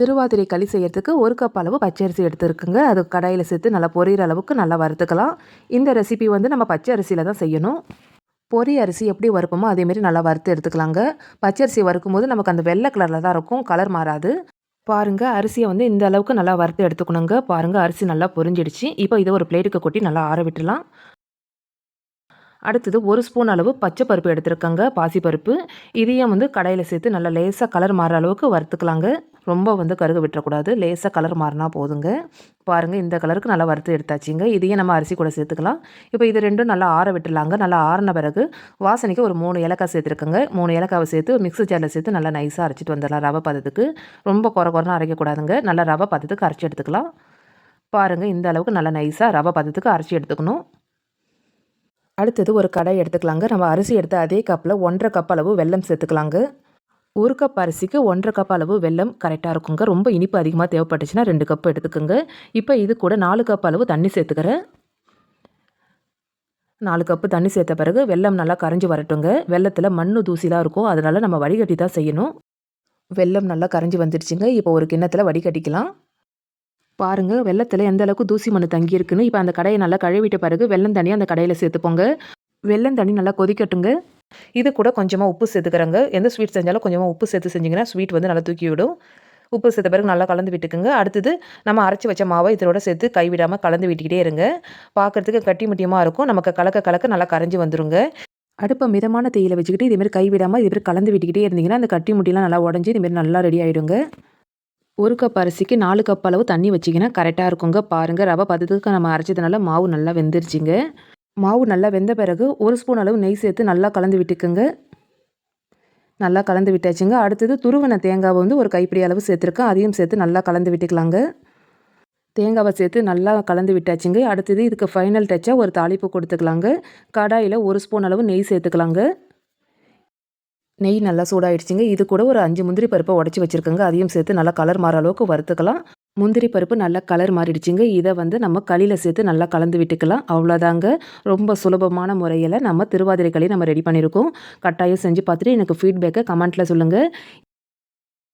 திருவாதிரை களி செய்யறதுக்கு 1 கப் அளவு பச்சரிசி எடுத்துருக்குங்க. அது கடாயில் சேர்த்து நல்லா பொரியிற அளவுக்கு நல்லா வறுத்துக்கலாம். இந்த ரெசிபி வந்து நம்ம பச்சை அரிசியில் தான் செய்யணும். பொரி அரிசி எப்படி வறுப்போமோ அதேமாரி நல்லா வறுத்து எடுத்துக்கலாங்க. பச்சரிசி வறுக்கும்போது நமக்கு அந்த வெள்ளை கலரில் தான் இருக்கும், கலர் மாறாது. பாருங்க, அரிசியை வந்து இந்த அளவுக்கு நல்லா வறுத்து எடுத்துக்கணுங்க. பாருங்க, அரிசி நல்லா பொரிஞ்சிடுச்சு. இப்போ இதை ஒரு பிளேட்டுக்கு கொட்டி நல்லா ஆற விட்டுலாம். அடுத்தது 1 ஸ்பூன் அளவு பச்சை பருப்பு எடுத்துருக்கங்க, பாசிப்பருப்பு. இதையும் வந்து கடாயில் சேர்த்து நல்லா லேசாக கலர் மாறுற அளவுக்கு வறுத்துக்கலாங்க. ரொம்ப வந்து கருக விட்டுறக்கூடாது, லேசாக கலர் மாறினா போதுங்க. பாருங்கள், இந்த கலருக்கு நல்லா வறுத்து எடுத்தாச்சுங்க. இதையும் நம்ம அரிசி கூட சேர்த்துக்கலாம். இப்போ இது ரெண்டும் நல்லா ஆற விட்டுலாங்க. நல்லா ஆறின பிறகு வாசனைக்கு ஒரு 3 ஏலக்காய் சேர்த்துருக்கங்க. 3 ஏலக்காவை சேர்த்து மிக்ஸி ஜாரில் சேர்த்து நல்லா நைஸாக அரைச்சிட்டு வந்துடலாம். ரவை பதத்துக்கு ரொம்ப குறைனா அரைக்கக்கூடாதுங்க. நல்லா ரவை பதத்துக்கு அரைச்சி எடுத்துக்கலாம். பாருங்கள், இந்த அளவுக்கு நல்லா நைஸாக ரவை பதத்துக்கு அரைச்சி எடுத்துக்கணும். அடுத்தது ஒரு கடாய் எடுத்துக்கலாங்க. நம்ம அரிசி எடுத்த அதே கப்பில் 1.5 கப் அளவு வெல்லம் சேர்த்துக்கலாங்க. 1 கப் அரிசிக்கு 1.5 கப் அளவு வெல்லம் கரெக்டாக இருக்குங்க. ரொம்ப இனிப்பு அதிகமாக தேவைப்பட்டுச்சுன்னா 2 கப் எடுத்துக்கோங்க. இப்போ இது கூட 4 கப் அளவு தண்ணி சேர்த்துக்கிறேன். 4 கப்பு தண்ணி சேர்த்த பிறகு வெல்லம் நல்லா கரைஞ்சி வரட்டுங்க. வெல்லத்தில் மண்ணு தூசிலாம் இருக்கும், அதனால் நம்ம வடிகட்டி தான் செய்யணும். வெல்லம் நல்லா கரைஞ்சி வந்துடுச்சுங்க. இப்போ ஒரு கிண்ணத்தில் வடிகட்டிக்கலாம். பாருங்க, வெல்லத்தில் எந்த அளவுக்கு தூசி மண் தங்கியிருக்குன்னு. இப்போ அந்த கடையை நல்லா கழுவிட்ட பிறகு வெல்லம் தண்ணியை அந்த கடையில் சேர்த்துப்போங்க. வெல்லம் தண்ணி நல்லா கொதிக்கட்டுங்க. இது கூட கொஞ்சமாக உப்பு சேர்த்துக்கிறேங்க. எந்த ஸ்வீட் செஞ்சாலும் கொஞ்சமாக உப்பு சேர்த்து செஞ்சிங்கன்னா ஸ்வீட் வந்து நல்லா தூக்கி விடும். உப்பு சேர்த்த பிறகு நல்லா கலந்து விட்டுக்குங்க. அடுத்தது நம்ம அரைச்சி வச்ச மாவை இதோட சேர்த்து கைவிடாமல் கலந்து விட்டுக்கிட்டே இருங்க. பார்க்குறதுக்கு கட்டி முட்டியமாக இருக்கும். நமக்கு கலக்க கலக்க நல்லா கரைஞ்சி வந்துருங்க. அடுப்பை மிதமான தீயில வச்சுக்கிட்டு இதேமாரி கைவிடாமல் இதுமாரி கலந்து விட்டுக்கிட்டே இருந்தீங்கன்னா அந்த கட்டி முட்டிலாம் நல்லா உடஞ்சி இதுமாரி நல்லா ரெடி ஆகிடுங்க. 1 கப் அரிசிக்கு 4 கப் அளவு தண்ணி வச்சிங்கன்னா கரெக்டாக இருக்குங்க. பாருங்கள், ரவை பதத்துக்கு நம்ம அரைச்சதுனால மாவு நல்லா வெந்துருச்சுங்க. மாவு நல்லா வெந்த பிறகு 1 ஸ்பூன் அளவு நெய் சேர்த்து நல்லா கலந்து விட்டுக்குங்க. நல்லா கலந்து விட்டாச்சுங்க. அடுத்தது துருவின தேங்காவை வந்து ஒரு கைப்பிடி அளவு சேர்த்துருக்கேன். அதையும் சேர்த்து நல்லா கலந்து விட்டுக்கலாங்க. தேங்காவை சேர்த்து நல்லா கலந்து விட்டாச்சுங்க. அடுத்தது இதுக்கு ஃபைனல் டச்சாக ஒரு தாளிப்பு கொடுத்துக்கலாங்க. கடாயில் 1 ஸ்பூன் அளவு நெய் சேர்த்துக்கலாங்க. நெய் நல்லா சூடாயிடுச்சுங்க. இது கூட ஒரு 5 முந்திரி பருப்பை உடச்சி வச்சுருக்கேங்க. அதையும் சேர்த்து நல்லா கலர் மாற அளவுக்கு வறுத்துக்கலாம். முந்திரி பருப்பு நல்லா கலர் மாறிடுச்சுங்க. இதை வந்து நம்ம களியில் சேர்த்து நல்லா கலந்து விட்டுக்கலாம். அவ்வளோதாங்க. ரொம்ப சுலபமான முறையில் நம்ம திருவாதிரை களி நம்ம ரெடி பண்ணியிருக்கோம். கட்டாயம் செஞ்சு பார்த்துட்டு எனக்கு ஃபீட்பேக்கை கமெண்ட்டில் சொல்லுங்கள்.